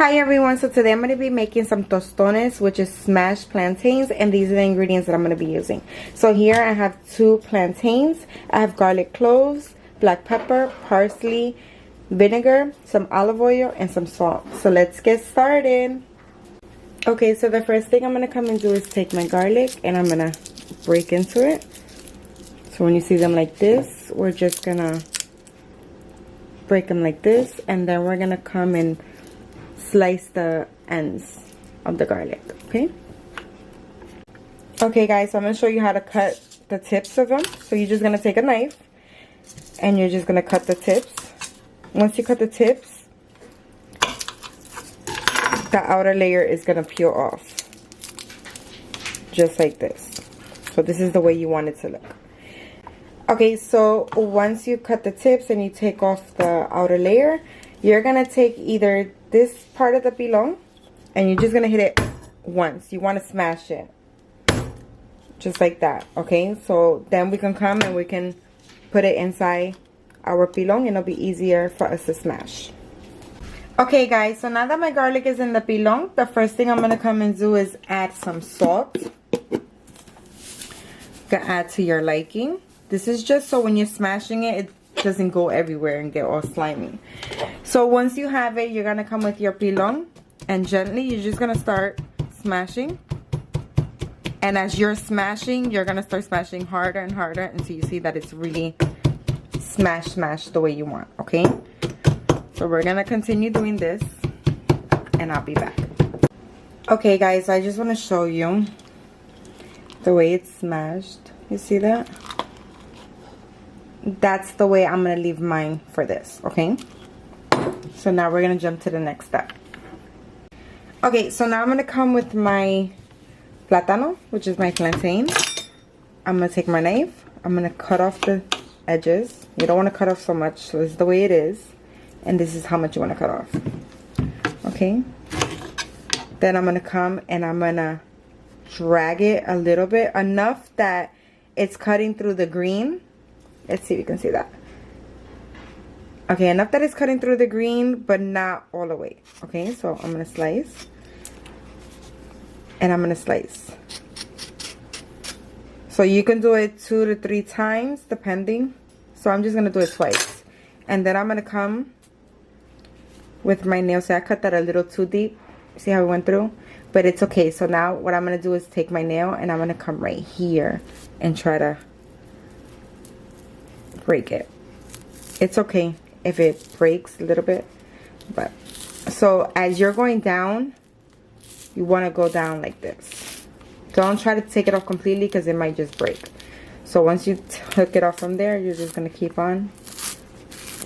Hi everyone, so today I'm going to be making some tostones, which is smashed plantains, and these are the ingredients that I'm going to be using. So here I have 2 plantains, I have garlic cloves, black pepper, parsley, vinegar, some olive oil, and some salt. So let's get started. Okay, so the first thing I'm going to come and do is take my garlic and I'm going to break into it. So when you see them like this, we're just going to break them like this, and then we're going to come and slice the ends of the garlic. Okay guys, so I'm going to show you how to cut the tips of them. So you're just going to take a knife and you're just going to cut the tips. Once you cut the tips, the outer layer is going to peel off just like this. So this is the way you want it to look. Okay, so once you cut the tips and you take off the outer layer, you're going to take either this part of the pilon and you're just going to hit it once. You want to smash it. Just like that. Okay, so then we can come and we can put it inside our pilon and it'll be easier for us to smash. Okay guys, so now that my garlic is in the pilon, the first thing I'm going to come and do is add some salt. You can add to your liking. This is just so when you're smashing it, it doesn't go everywhere and get all slimy. So once you have it, you're going to come with your pilon and gently you're just going to start smashing. And as you're smashing, you're going to start smashing harder and harder until you see that it's really smash the way you want. Okay, so we're going to continue doing this and I'll be back. Okay guys, I just want to show you the way it's smashed. You see that? That's the way I'm going to leave mine for this. Okay, so now we're going to jump to the next step. Okay, so now I'm going to come with my platano, which is my plantain. I'm going to take my knife. I'm going to cut off the edges. You don't want to cut off so much, so this is the way it is. And this is how much you want to cut off. Okay, then I'm going to come and I'm going to drag it a little bit, enough that it's cutting through the green. Let's see if you can see that. Okay, enough that it's cutting through the green, but not all the way. Okay, so I'm going to slice. And I'm going to slice. So you can do it 2 to 3 times, depending. So I'm just going to do it twice. And then I'm going to come with my nail. So I cut that a little too deep. See how it went through? But it's okay. So now what I'm going to do is take my nail and I'm going to come right here and try to break it. It's okay if it breaks a little bit, but so as you're going down, you want to go down like this. Don't try to take it off completely because it might just break. So once you took it off from there, you're just going to keep on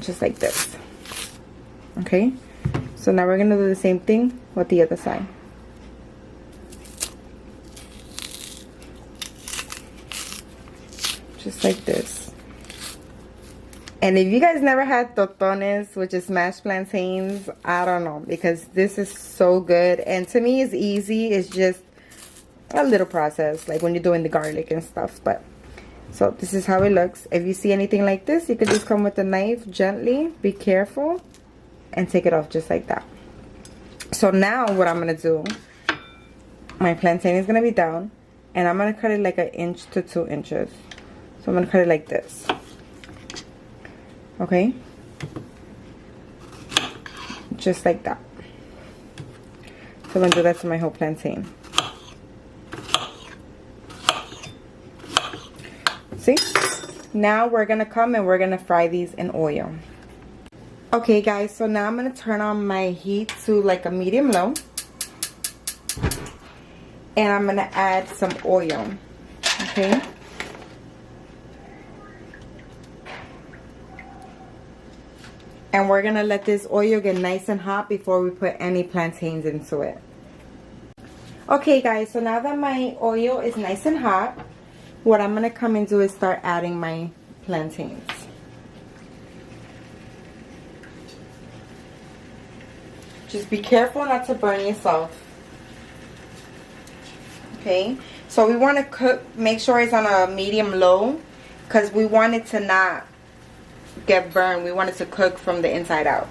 just like this. Okay, so now we're going to do the same thing with the other side. Just like this. And if you guys never had tostones, which is smashed plantains, I don't know, because this is so good. And to me, it's easy. It's just a little process, like when you're doing the garlic and stuff. But so this is how it looks. If you see anything like this, you can just come with a knife gently, be careful, and take it off just like that. So now what I'm going to do, my plantain is going to be down, and I'm going to cut it like 1 inch to 2 inches. So I'm going to cut it like this. Okay, just like that. So I'm going to do that to my whole plantain. See? Now we're going to come and we're going to fry these in oil. Okay guys, so now I'm going to turn on my heat to like a medium low. And I'm going to add some oil. Okay. And we're going to let this oil get nice and hot before we put any plantains into it. Okay guys, so now that my oil is nice and hot, what I'm going to come and do is start adding my plantains. Just be careful not to burn yourself. Okay, so we want to cook, make sure it's on a medium low, because we want it to not get burned. We want it to cook from the inside out.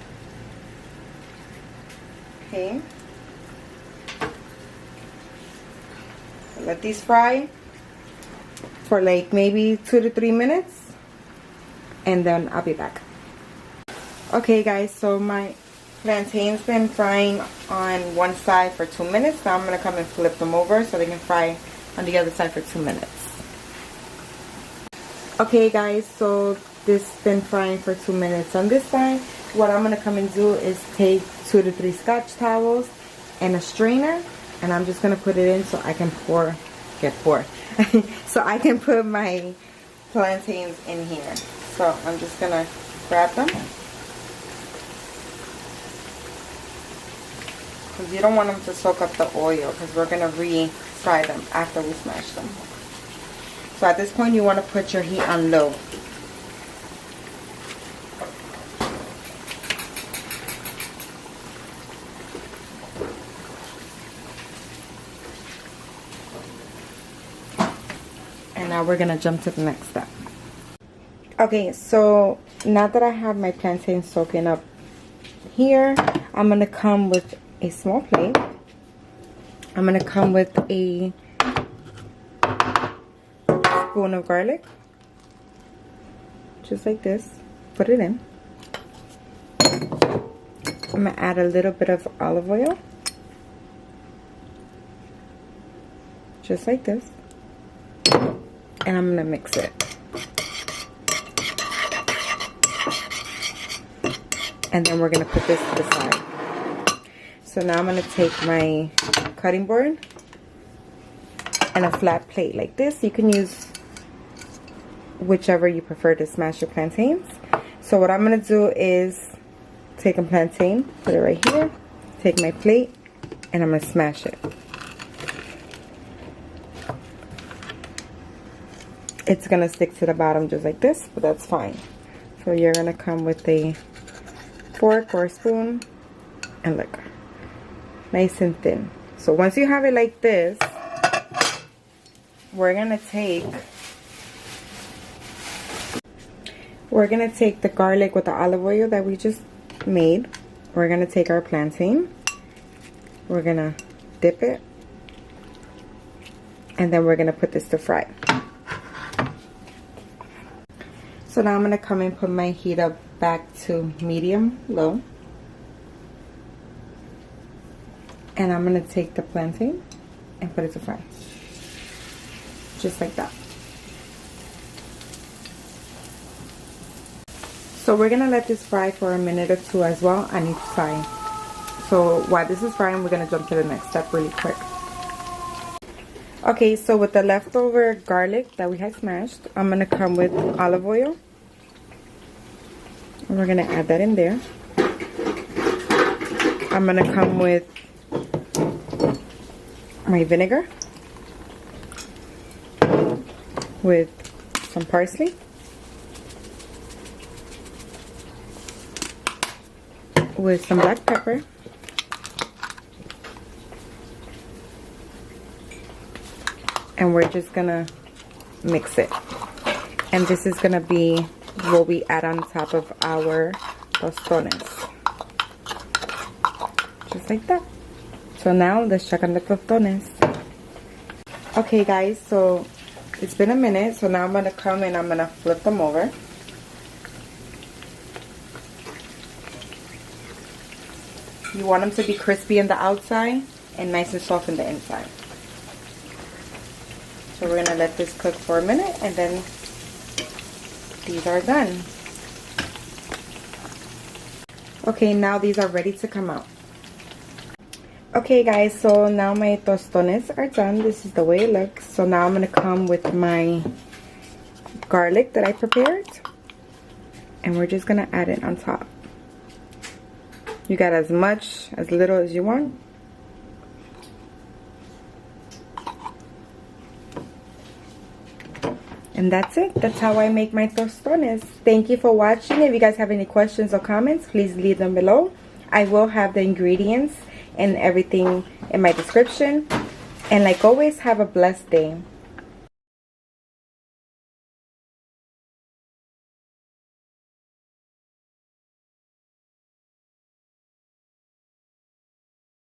Okay. Let these fry for like maybe 2 to 3 minutes, and then I'll be back. Okay guys, so my plantain's been frying on one side for 2 minutes. Now I'm going to come and flip them over so they can fry on the other side for 2 minutes. Okay guys, so this has been frying for 2 minutes on this side. What I'm going to come and do is take 2 to 3 Scotch towels and a strainer, and I'm just going to put it in so I can so I can put my plantains in here. So I'm just going to grab them, because you don't want them to soak up the oil, because we're going to re-fry them after we smash them. So at this point you want to put your heat on low. And now we're going to jump to the next step. Okay, so now that I have my plantains soaking up here, I'm going to come with a small plate. I'm going to come with a spoon of garlic, just like this. Put it in. I'm going to add a little bit of olive oil, just like this, and I'm going to mix it. And then we're going to put this to the side. So now I'm going to take my cutting board and a flat plate like this. You can use whichever you prefer to smash your plantains. So what I'm going to do is take a plantain, put it right here, take my plate, and I'm going to smash it. It's going to stick to the bottom just like this, but that's fine. So you're going to come with a fork or a spoon, and look, nice and thin. So once you have it like this, we're gonna take the garlic with the olive oil that we just made. We're gonna take our plantain, we're gonna dip it, and then we're gonna put this to fry. So now I'm gonna come and put my heat up back to medium low, and I'm gonna take the plantain and put it to fry, just like that. So we're gonna let this fry for a minute or two as well on each side. So while this is frying, we're gonna jump to the next step really quick. Okay, so with the leftover garlic that we had smashed, I'm gonna come with olive oil, and we're gonna add that in there. I'm gonna come with my vinegar with some parsley, with some black pepper, and we're just gonna mix it. And this is gonna be what we add on top of our tostones, just like that. So now let's check on the tostones. Okay guys, so it's been a minute, so now I'm gonna come and I'm gonna flip them over. You want them to be crispy on the outside and nice and soft on the inside. So we're gonna let this cook for a minute, and then these are done. Okay, now these are ready to come out. Okay guys, so now my tostones are done. This is the way it looks. So now I'm gonna come with my garlic that I prepared, and we're just gonna add it on top. You got as much, as little as you want. And that's it. That's how I make my tostones. Thank you for watching. If you guys have any questions or comments, please leave them below. I will have the ingredients and everything in my description. And like always, have a blessed day.